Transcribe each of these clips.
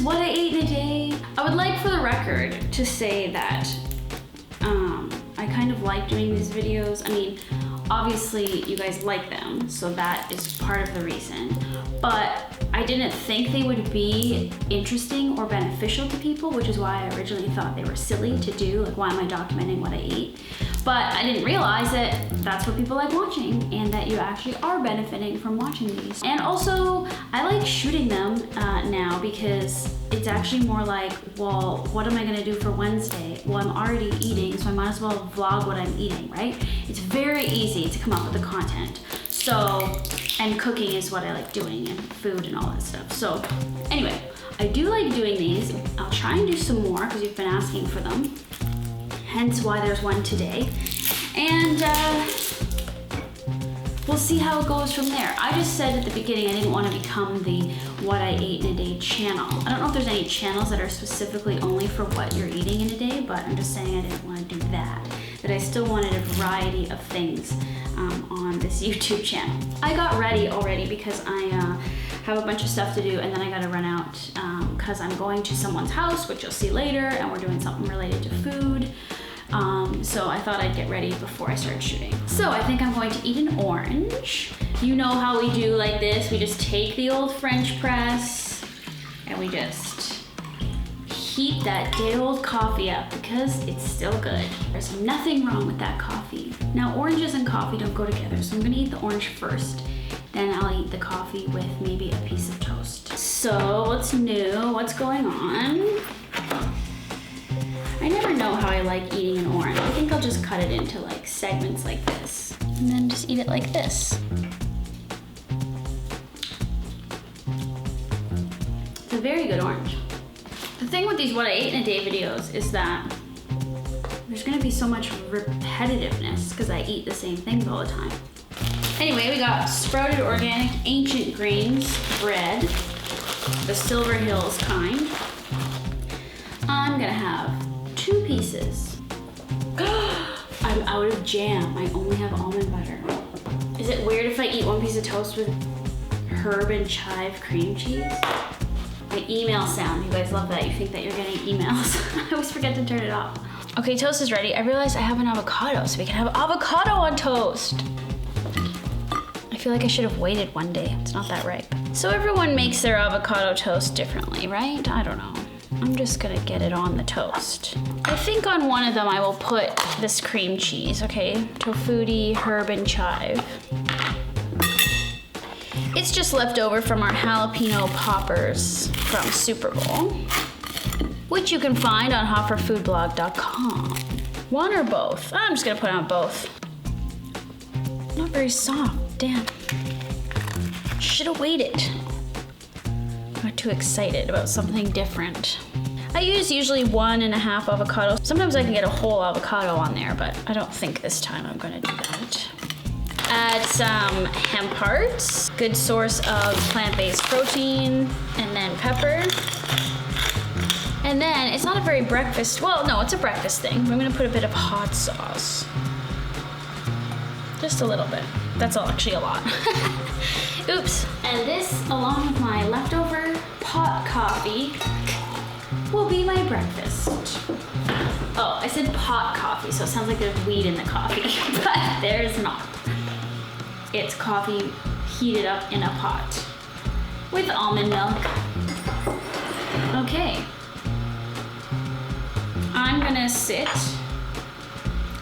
what I ate in a day. I would like for the record to say that I kind of like doing these videos. I mean, obviously you guys like them, so that is part of the reason. But I didn't think they would be interesting or beneficial to people, which is why I originally thought they were silly to do. Like, why am I documenting what I eat? But I didn't realize that that's what people like watching and that you actually are benefiting from watching these. And also, I like shooting them now because it's actually more like, well, what am I gonna do for Wednesday? Well, I'm already eating, so I might as well vlog what I'm eating, right? It's very easy to come up with the content. So, and cooking is what I like doing, and food and all that stuff. So anyway, I do like doing these. I'll try and do some more because you've been asking for them. Hence why there's one today. And we'll see how it goes from there. I just said at the beginning I didn't want to become the what I ate in a day channel. I don't know if there's any channels that are specifically only for what you're eating in a day, but I'm just saying I didn't want to do that. That I still wanted a variety of things on this YouTube channel. I got ready already because I have a bunch of stuff to do, and then I gotta run out because I'm going to someone's house, which you'll see later, and we're doing something related to food. So I thought I'd get ready before I start shooting. So I think I'm going to eat an orange. You know how we do like this. We just take the old French press and we just heat that day old coffee up because it's still good. There's nothing wrong with that coffee. Now, oranges and coffee don't go together, so I'm gonna eat the orange first. Then I'll eat the coffee with maybe a piece of toast. So what's new? What's going on? I never know how I like eating an orange. I think I'll just cut it into like segments like this and then just eat it like this. It's a very good orange. The thing with these what I ate in a day videos is that there's gonna be so much repetitiveness because I eat the same things all the time. Anyway, we got sprouted organic ancient grains bread, the Silver Hills kind. I'm gonna have 2 pieces. I'm out of jam. I only have almond butter. Is it weird if I eat 1 piece of toast with herb and chive cream cheese? My email sound, you guys love that. You think that you're getting emails. I always forget to turn it off. Okay, toast is ready. I realized I have an avocado, so we can have avocado on toast. I feel like I should have waited one day. It's not that ripe. So everyone makes their avocado toast differently, right? I don't know. I'm just gonna get it on the toast. I think on one of them I will put this cream cheese, okay? Tofutti, herb, and chive. It's just left over from our jalapeno poppers from Super Bowl, which you can find on hotforfoodblog.com. One or both? I'm just gonna put on both. Not very soft, damn. Should have waited. I got too excited about something different. I use usually 1.5 avocados. Sometimes I can get a whole avocado on there, but I don't think this time I'm gonna do that. Add some hemp hearts, good source of plant-based protein, and then pepper. And then, it's not a very breakfast, well, no, it's a breakfast thing. I'm gonna put a bit of hot sauce. Just a little bit. That's actually a lot. Oops. And this, along with my leftover pot coffee, will be my breakfast. Oh, I said pot coffee, so it sounds like there's weed in the coffee, but there's not. It's coffee heated up in a pot with almond milk. Okay. I'm gonna sit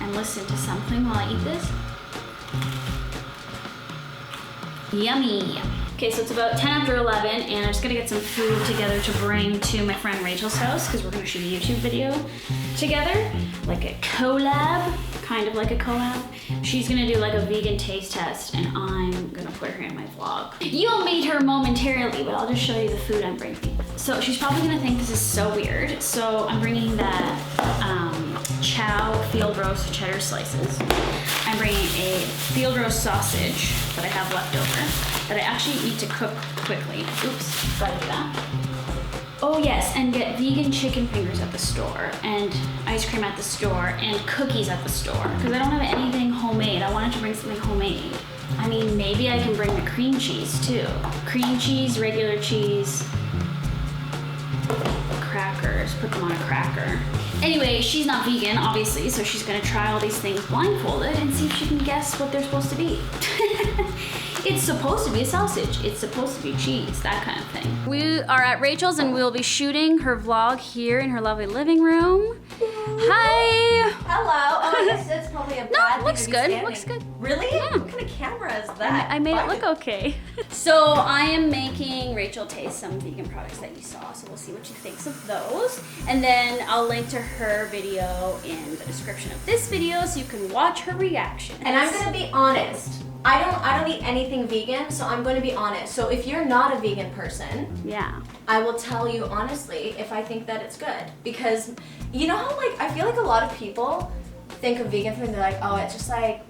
and listen to something while I eat this. Yummy. Okay, so it's about 10 after 11, and I'm just gonna get some food together to bring to my friend Rachel's house because we're gonna shoot a YouTube video together, like a collab, kind of like a collab. She's gonna do like a vegan taste test, and I'm gonna put her in my vlog. You'll meet her momentarily, but I'll just show you the food I'm bringing. So she's probably gonna think this is so weird. So I'm bringing that chow field roast cheddar slices. I'm bringing a field roast sausage that I have left over that I actually need to cook quickly. Oops, gotta do that. Oh yes, and get vegan chicken fingers at the store, and ice cream at the store, and cookies at the store, because I don't have anything homemade. I wanted to bring something homemade. I mean, maybe I can bring the cream cheese too. Cream cheese, regular cheese, crackers, put them on a cracker. Anyway, she's not vegan, obviously, so she's gonna try all these things blindfolded and see if she can guess what they're supposed to be. It's supposed to be a sausage. It's supposed to be cheese, that kind of thing. We are at Rachel's and we'll be shooting her vlog here in her lovely living room. Hi. Hello. Oh, I guess it's probably a bad No, looks thing to be good. standing. Looks good. Really? Yeah. What kind of camera is that? I made it look okay. So I am making Rachel taste some vegan products that you saw. So we'll see what she thinks of those. And then I'll link to her video in the description of this video so you can watch her reaction. And I'm gonna be honest. I don't eat anything vegan, so I'm going to be honest. So if you're not a vegan person, yeah, I will tell you honestly if I think that it's good. Because you know how like I feel like a lot of people think of vegan food and they're like, oh, it's just like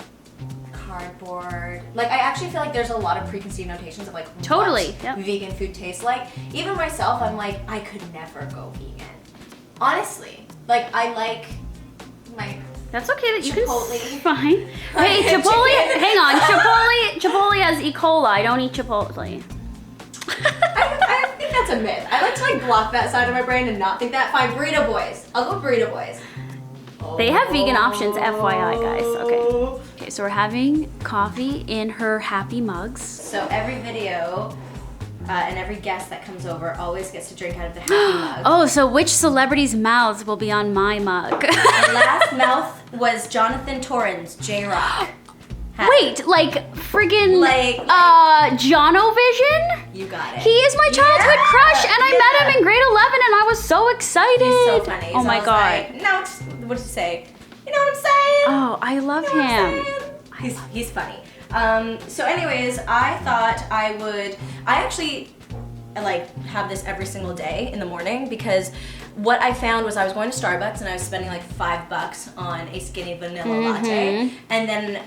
cardboard. Like I actually feel like there's a lot of preconceived notations of like totally what vegan food tastes like. Even myself, I'm like, I could never go vegan. Honestly, like I like my that's okay that you Chipotle. can. Fine. Wait, Chipotle. Hang on, Chipotle has E. coli. I don't eat Chipotle. I think that's a myth. I like to like block that side of my brain and not think that. Fine, Burrito Boys. I'll go Burrito Boys. They have vegan options, FYI, guys. Okay. Okay, so we're having coffee in her happy mugs. So every video and every guest that comes over always gets to drink out of the happy mug. Oh, so which celebrities' mouths will be on my mug? The last mouth was Jonathan Torrens, J-Rock. Wait, like friggin' Like Jono Vision? You got it. He is my childhood crush, and I met him in grade 11, and I was so excited. He's so funny. Oh So my I was god. like, no, what did you say? You know what I'm saying? Oh, I love You know him. what I'm saying? He's funny. So anyways, I thought I actually like have this every single day in the morning because what I found was I was going to Starbucks and I was spending like $5 on a skinny vanilla latte, and then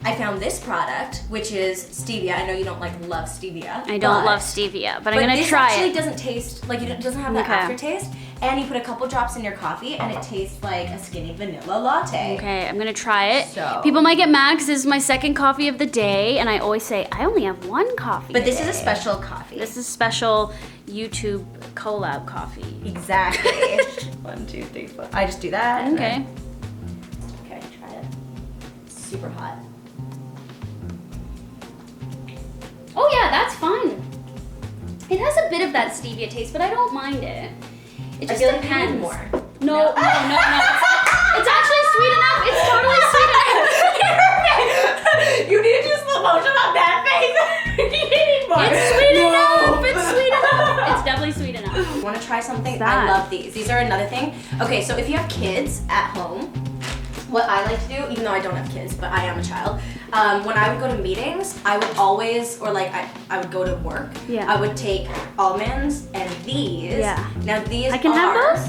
I found this product, which is stevia. I know you don't like love stevia. I don't love stevia, but I'm gonna try this actually it. doesn't taste like it doesn't have that aftertaste, and you put a couple drops in your coffee, and it tastes like a skinny vanilla latte. Okay, I'm gonna try it. So- People might get mad because this is my second coffee of the day, and I always say I only have one coffee. But this is a special coffee. This is special YouTube collab coffee. Exactly. 1, 2, 3, 4. I just do that. and Okay. then- Okay, try it. Super hot. Oh yeah, that's fine. It has a bit of that stevia taste, but I don't mind it. It just I feel like depends. you need more. No. It's actually sweet enough. It's totally sweet enough. You need to do slow motion on that face. You need more. It's sweet enough. It's sweet enough. It's definitely sweet enough. You want to try something? What's that? I love these. These are another thing. Okay, so if you have kids at home, what I like to do, even though I don't have kids, but I am a child, when I would go to meetings, I would always, or like I would go to work, Yeah. I would take almonds and these. Yeah. Now these I can have are, those?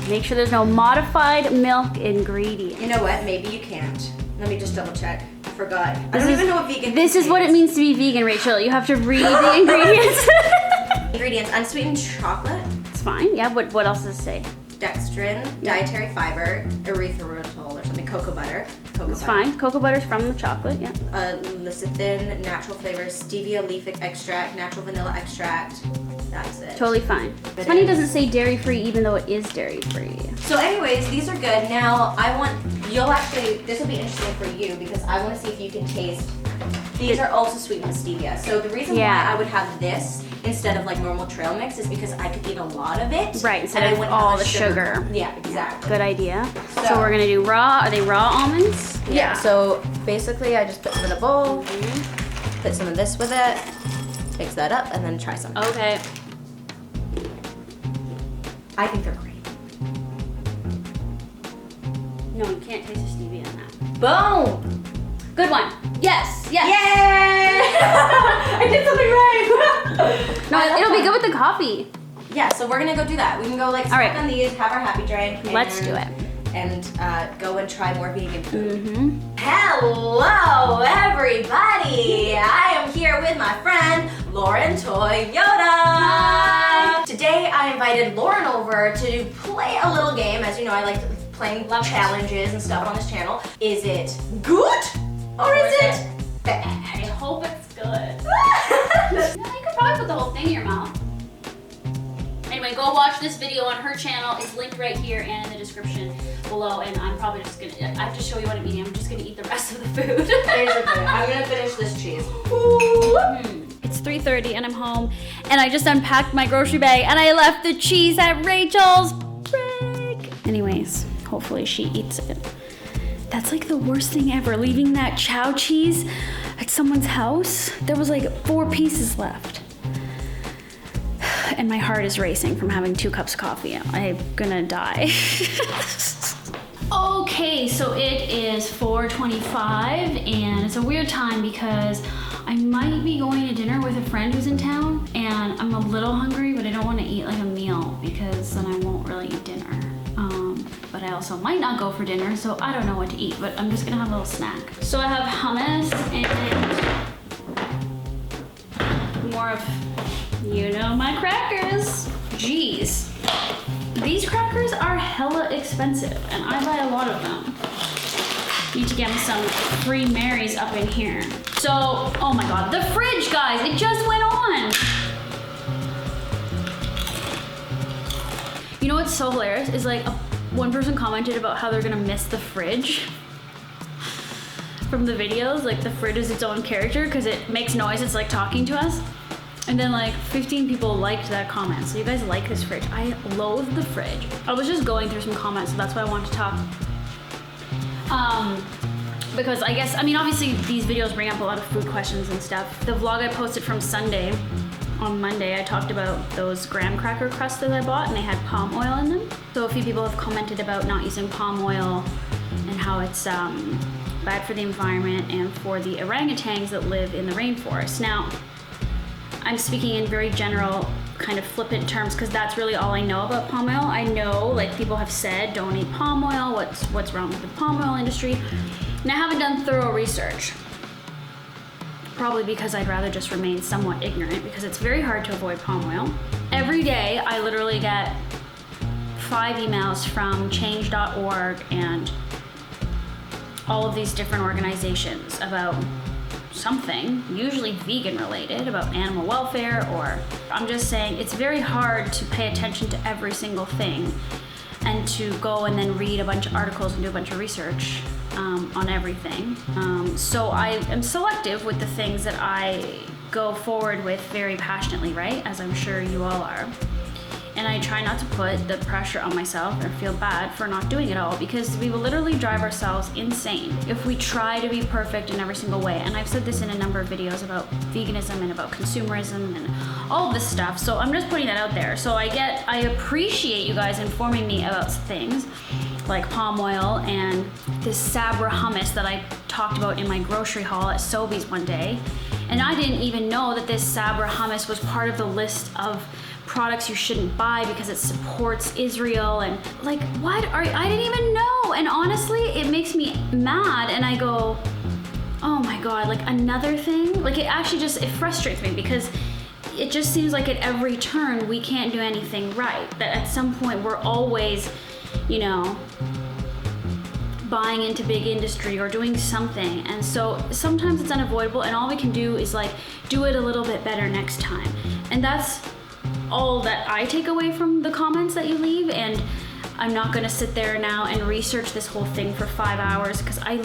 Make sure there's no modified milk ingredient. You know what? Maybe you can't. Let me just double check. I forgot. I don't even know what vegan This is what it means to be vegan, Rachel. You have to read the ingredients. Ingredients: unsweetened chocolate, It's fine. Yeah, what else does it say? dextrin, dietary fiber, erythritol or something, cocoa butter. It's fine. Cocoa butter's from the chocolate, yeah. Lecithin, natural flavors, stevia leaf extract, natural vanilla extract. That's it. Totally fine. It's funny it doesn't say dairy-free even though it is dairy-free. So anyways, these are good. Now this will be interesting for you because I want to see if you can taste. These are also sweetened with stevia. So the reason why I would have this instead of like normal trail mix is because I could eat a lot of it. Right, instead and I of wouldn't all have the sugar. Yeah, exactly. Good idea. So So- we're gonna do raw, are they raw almonds? Yeah, so basically I just put some in a bowl, put some of this with it, mix that up, and then try some. Okay. I think they're great. No, you can't taste the stevia in that. Boom! Good one. Yes, yes. Yay! I did something right! No, it'll be good with the coffee. Yeah, so we're gonna go do that. We can go like All right. smoke on these, have our happy drink. Let's do it. And go and try more vegan food. Mm-hmm. Hello, everybody! I am here with my friend, Lauren Toyota. Today, I invited Lauren over to play a little game. As you know, I like playing challenges and stuff on this channel. Is it good or is it bad? I hope it's good. No, you could probably put the whole thing in your mouth. watch this video on her channel. It's linked right here and in the description below. And I'm probably just gonna, I have to show you what I'm eating. I'm just gonna eat the rest of the food. Basically, I'm gonna finish this cheese. It's 3:30 and I'm home. And I just unpacked my grocery bag and I left the cheese at Rachel's. Frick. Anyways, hopefully she eats it. That's like the worst thing ever, leaving that chow cheese at someone's house. There was like 4 pieces left. And my heart is racing from having 2 cups of coffee. I'm gonna die. Okay, so it is 4:25 and it's a weird time because I might be going to dinner with a friend who's in town and I'm a little hungry, but I don't want to eat like a meal because then I won't really eat dinner. But I also might not go for dinner, so I don't know what to eat, but I'm just gonna have a little snack. So I have hummus and more of, you know, my crackers. Jeez. These crackers are hella expensive and I buy a lot of them. Need to get me some free Marys up in here. So, oh my God, the fridge, guys, it just went on. You know what's so hilarious is like one person commented about how they're gonna miss the fridge from the videos. Like the fridge is its own character because it makes noise, it's like talking to us. And then like 15 people liked that comment. So you guys like this fridge. I loathe the fridge. I was just going through some comments, so that's why I wanted to talk. Because I guess, I mean, obviously these videos bring up a lot of food questions and stuff. The vlog I posted from Sunday, on Monday, I talked about those graham cracker crusts that I bought and they had palm oil in them. So a few people have commented about not using palm oil and how it's bad for the environment and for the orangutans that live in the rainforest. Now, I'm speaking in very general, kind of flippant terms because that's really all I know about palm oil. I know, like people have said, don't eat palm oil, what's wrong with the palm oil industry. And I haven't done thorough research. Probably because I'd rather just remain somewhat ignorant because it's very hard to avoid palm oil. Every day I literally get 5 emails from change.org and all of these different organizations about something, usually vegan related, about animal welfare, or I'm just saying it's very hard to pay attention to every single thing and to go and then read a bunch of articles and do a bunch of research on everything. So I am selective with the things that I go forward with very passionately, right? As I'm sure you all are. And I try not to put the pressure on myself or feel bad for not doing it all because we will literally drive ourselves insane if we try to be perfect in every single way. And I've said this in a number of videos about veganism and about consumerism and all of this stuff. So I'm just putting that out there. So I appreciate you guys informing me about things like palm oil and this Sabra hummus that I talked about in my grocery haul at Sobeys one day. And I didn't even know that this Sabra hummus was part of the list of products you shouldn't buy because it supports Israel and like I didn't even know. And honestly, it makes me mad and I go, oh my God, like another thing? Like it frustrates me because it just seems like at every turn we can't do anything right. That at some point we're always, you know, buying into big industry or doing something. And so sometimes it's unavoidable and all we can do is like do it a little bit better next time. And that's all that I take away from the comments that you leave. And I'm not gonna sit there now and research this whole thing for 5 hours because I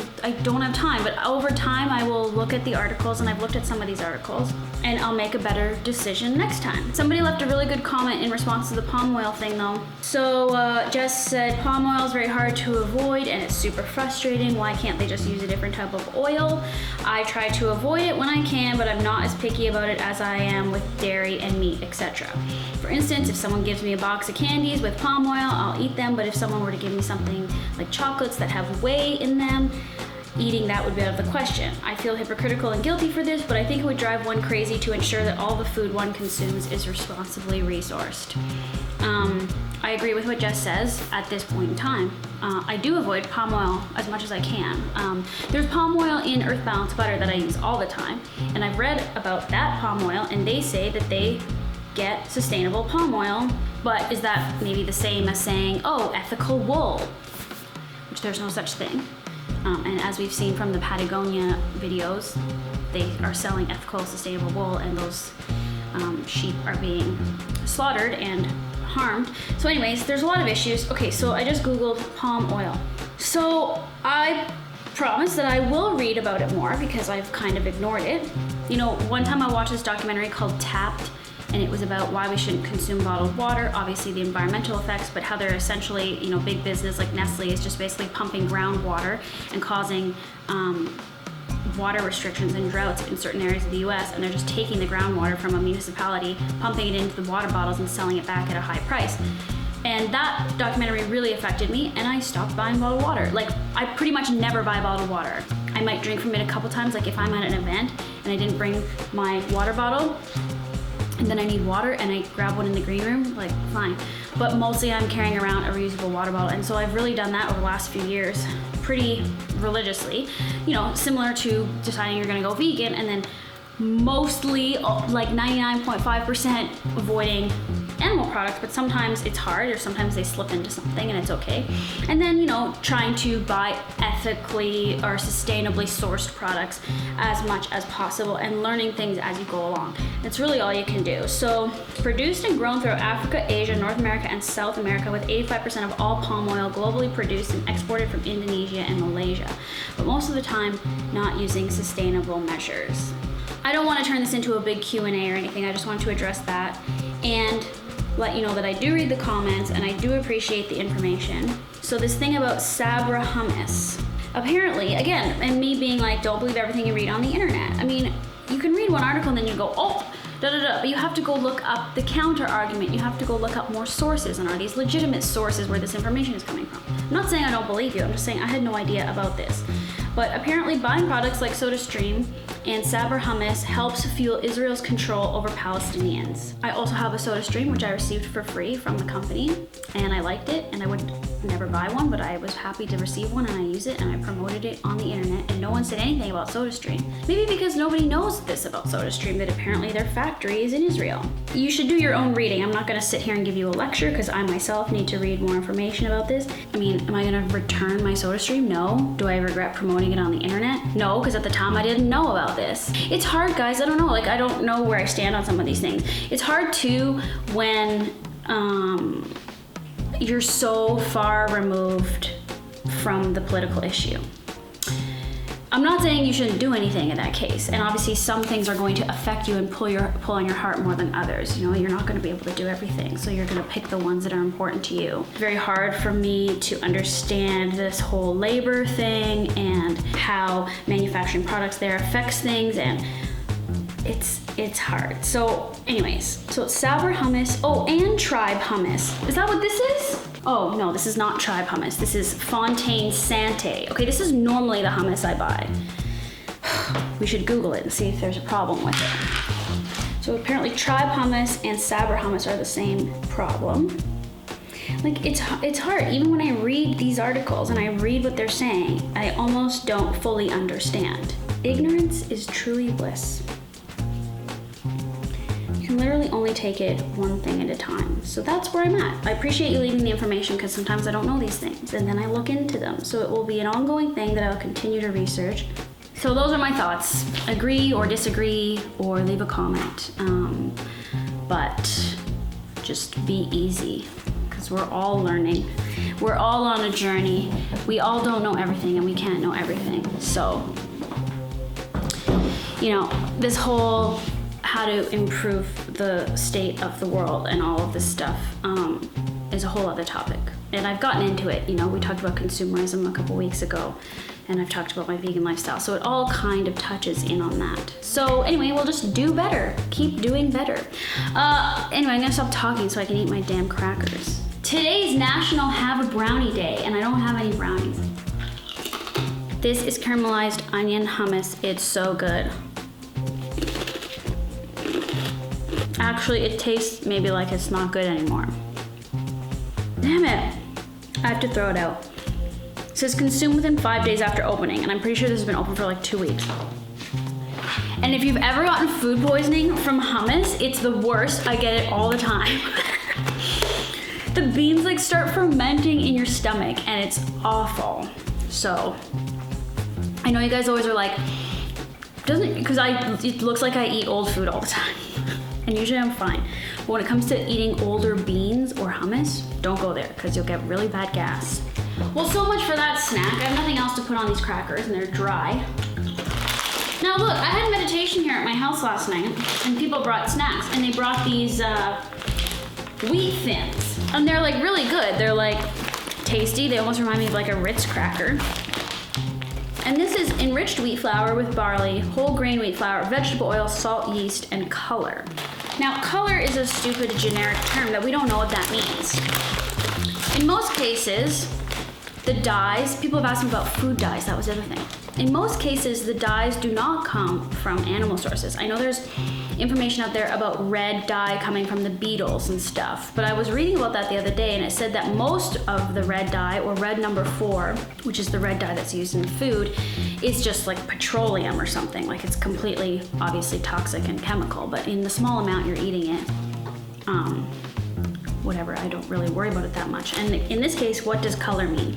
don't have time, but over time I will look at the articles, and I've looked at some of these articles, and I'll make a better decision next time. Somebody left a really good comment in response to the palm oil thing though. So Jess said palm oil is very hard to avoid and it's super frustrating. Why can't they just use a different type of oil? I try to avoid it when I can, but I'm not as picky about it as I am with dairy and meat, etc. For instance, if someone gives me a box of candies with palm oil, I'll eat them, but if someone were to give me something like chocolates that have whey in them, eating that would be out of the question. I feel hypocritical and guilty for this, but I think it would drive one crazy to ensure that all the food one consumes is responsibly resourced. I agree with what Jess says at this point in time. I do avoid palm oil as much as I can. There's palm oil in Earth Balance butter that I use all the time, and I've read about that palm oil, and they say that they get sustainable palm oil, but is that maybe the same as saying, oh, ethical wool, which there's no such thing. And as we've seen from the Patagonia videos, they are selling ethical, sustainable wool, and those sheep are being slaughtered and harmed. So anyways, there's a lot of issues. Okay, so I just Googled palm oil. So I promise that I will read about it more because I've kind of ignored it. You know, one time I watched this documentary called Tapped, and it was about why we shouldn't consume bottled water, obviously the environmental effects, but how they're essentially, you know, big business like Nestle is just basically pumping groundwater and causing water restrictions and droughts in certain areas of the US, and they're just taking the groundwater from a municipality, pumping it into the water bottles and selling it back at a high price. And that documentary really affected me, and I stopped buying bottled water. Like, I pretty much never buy bottled water. I might drink from it a couple times, like if I'm at an event and I didn't bring my water bottle, and then I need water and I grab one in the green room, like fine. But mostly I'm carrying around a reusable water bottle, and so I've really done that over the last few years pretty religiously. You know, similar to deciding you're gonna go vegan and then mostly like 99.5% avoiding animal products, but sometimes it's hard, or sometimes they slip into something and it's okay. And then, you know, trying to buy ethically or sustainably sourced products as much as possible and learning things as you go along. It's really all you can do. So, produced and grown throughout Africa, Asia, North America, and South America, with 85% of all palm oil globally produced and exported from Indonesia and Malaysia, but most of the time not using sustainable measures. I don't want to turn this into a big Q&A or anything. I just want to address that and let you know that I do read the comments and I do appreciate the information. So this thing about Sabra hummus. Apparently, again, and me being like, don't believe everything you read on the internet. I mean, you can read one article and then you go, oh, but you have to go look up the counter argument. You have to go look up more sources, and are these legitimate sources where this information is coming from? I'm not saying I don't believe you, I'm just saying I had no idea about this. But apparently buying products like SodaStream and Sabra hummus helps fuel Israel's control over Palestinians. I also have a SodaStream, which I received for free from the company, and I liked it, and I would never buy one, but I was happy to receive one, and I use it, and I promoted it on the internet, and no one said anything about SodaStream. Maybe because nobody knows this about SodaStream, that apparently their factory is in Israel. You should do your own reading. I'm not gonna sit here and give you a lecture, because I myself need to read more information about this. I mean, am I gonna return my SodaStream? No. Do I regret promoting it on the internet? No, because at the time I didn't know about this. It's hard, guys. I don't know. Like, I don't know where I stand on some of these things. It's hard too when you're so far removed from the political issue. I'm not saying you shouldn't do anything in that case, and obviously some things are going to affect you and pull on your heart more than others. You know, you're not going to be able to do everything, so you're going to pick the ones that are important to you. It's very hard for me to understand this whole labor thing and how manufacturing products there affects things, and it's hard. So anyways, so it's Sabra hummus. Oh, and Tribe hummus. Is that what this is? Oh no, this is not Tribe hummus. This is Fontaine Sante. Okay, this is normally the hummus I buy. We should Google it and see if there's a problem with it. So apparently Tribe hummus and Sabra hummus are the same problem. Like, it's hard. Even when I read these articles and I read what they're saying, I almost don't fully understand. Ignorance is truly bliss. You can literally only take it one thing at a time. So that's where I'm at. I appreciate you leaving the information, because sometimes I don't know these things and then I look into them. So it will be an ongoing thing that I'll continue to research. So those are my thoughts. Agree or disagree or leave a comment. But just be easy, because we're all learning. We're all on a journey. We all don't know everything and we can't know everything. So, you know, this whole how to improve the state of the world and all of this stuff is a whole other topic. And I've gotten into it. You know, we talked about consumerism a couple weeks ago, and I've talked about my vegan lifestyle. So it all kind of touches in on that. So anyway, we'll just do better. Keep doing better. Anyway, I'm gonna stop talking so I can eat my damn crackers. Today's National Have a Brownie Day, and I don't have any brownies. This is caramelized onion hummus. It's so good. Actually, it tastes maybe like it's not good anymore. Damn it. I have to throw it out. It says consume within 5 days after opening, and I'm pretty sure this has been open for like 2 weeks. And if you've ever gotten food poisoning from hummus, it's the worst. I get it all the time. The beans like start fermenting in your stomach, and it's awful. So, I know you guys always are like, because it looks like I eat old food all the time. And usually I'm fine. But when it comes to eating older beans or hummus, don't go there because you'll get really bad gas. Well, so much for that snack. I have nothing else to put on these crackers and they're dry. Now look, I had meditation here at my house last night and people brought snacks and they brought these wheat thins. And they're like really good. They're like tasty. They almost remind me of like a Ritz cracker. And this is enriched wheat flour with barley, whole grain wheat flour, vegetable oil, salt, yeast, and color. Now, color is a stupid generic term that we don't know what that means. In most cases, the dyes, people have asked me about food dyes, that was the other thing. In most cases, the dyes do not come from animal sources. I know there's information out there about red dye coming from the beetles and stuff, but I was reading about that the other day and it said that most of the red dye, or red number 4, which is the red dye that's used in food, is just like petroleum or something. Like it's completely, obviously toxic and chemical, but in the small amount you're eating it, whatever, I don't really worry about it that much. And in this case, what does color mean?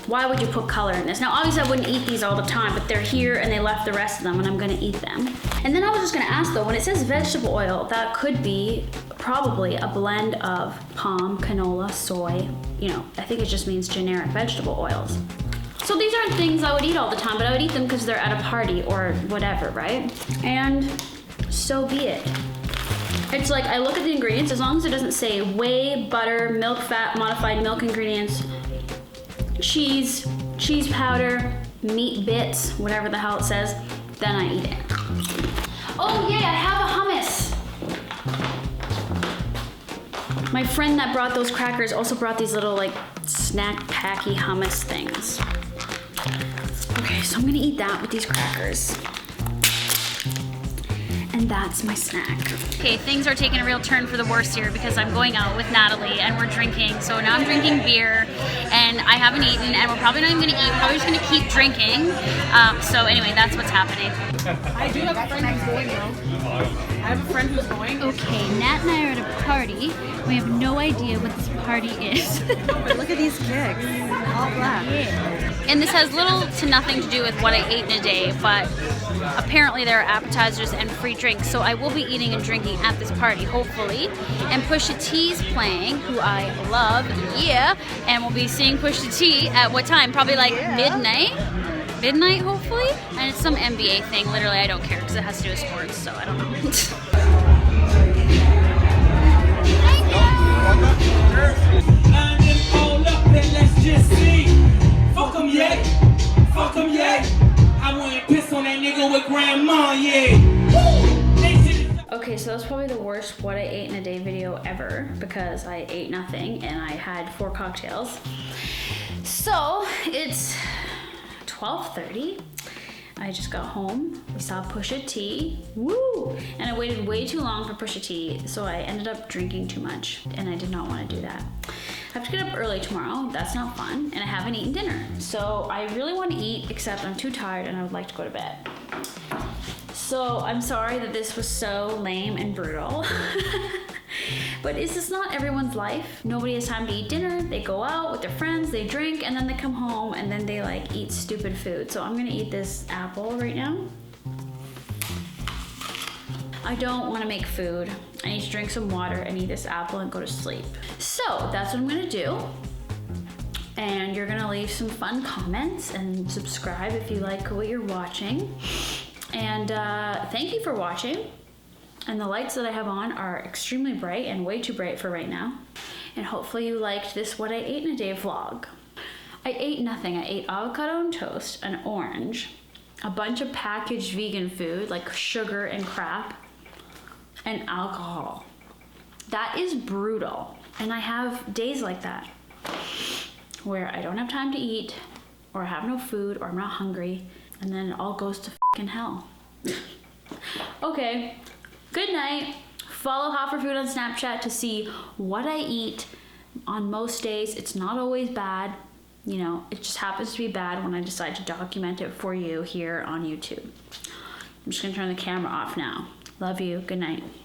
Why would you put color in this? Now, obviously I wouldn't eat these all the time, but they're here and they left the rest of them and I'm gonna eat them. And then I was just gonna ask though, when it says vegetable oil, that could be probably a blend of palm, canola, soy, you know, I think it just means generic vegetable oils. So these aren't things I would eat all the time, but I would eat them because they're at a party or whatever, right? And so be it. It's like, I look at the ingredients, as long as it doesn't say whey, butter, milk fat, modified milk ingredients, cheese, cheese powder, meat bits, whatever the hell it says, then I eat it. Oh yay, I have a hummus. My friend that brought those crackers also brought these little like snack packy hummus things. Okay, so I'm gonna eat that with these crackers. And that's my snack. Okay, things are taking a real turn for the worse here because I'm going out with Natalie and we're drinking. So now I'm drinking beer and I haven't eaten and we're probably not even gonna eat. We're probably just gonna keep drinking. So anyway, that's what's happening. I do have a friend who's going though. I have a friend who's going. Okay, Nat and I are at a party. We have no idea what this party is. But look at these kicks, all black. Yeah. And this has little to nothing to do with what I ate in a day, but apparently there are appetizers and free drinks, so I will be eating and drinking at this party, hopefully. And Pusha T's playing, who I love, yeah. And we'll be seeing Pusha T at what time? Probably like midnight? Midnight, hopefully? And it's some NBA thing. Literally, I don't care because it has to do with sports, so I don't know. Fuck 'em, yeah. Fuck 'em, yeah. I wouldn't piss on that nigga with grandma, yeah. Okay, so that's probably the worst what I ate in a day video ever because I ate nothing and I had 4 cocktails. So it's 12:30. I just got home. We saw Pusha T. Woo! And I waited way too long for Pusha T, so I ended up drinking too much, and I did not want to do that. I have to get up early tomorrow. That's not fun, and I haven't eaten dinner. So I really want to eat, except I'm too tired and I would like to go to bed. So I'm sorry that this was so lame and brutal. But is this not everyone's life? Nobody has time to eat dinner. They go out with their friends, they drink, and then they come home and then they like eat stupid food. So I'm gonna eat this apple right now. I don't wanna make food. I need to drink some water and eat this apple and go to sleep. So that's what I'm gonna do. And you're gonna leave some fun comments and subscribe if you like what you're watching. And thank you for watching. And the lights that I have on are extremely bright and way too bright for right now. And hopefully you liked this what I ate in a day vlog. I ate nothing. I ate avocado and toast, an orange, a bunch of packaged vegan food like sugar and crap, and alcohol. That is brutal. And I have days like that where I don't have time to eat or I have no food or I'm not hungry and then it all goes to fucking hell. Okay. Good night. Follow hotforfood on Snapchat to see what I eat on most days. It's not always bad. You know, it just happens to be bad when I decide to document it for you here on YouTube. I'm just gonna turn the camera off now. Love you. Good night.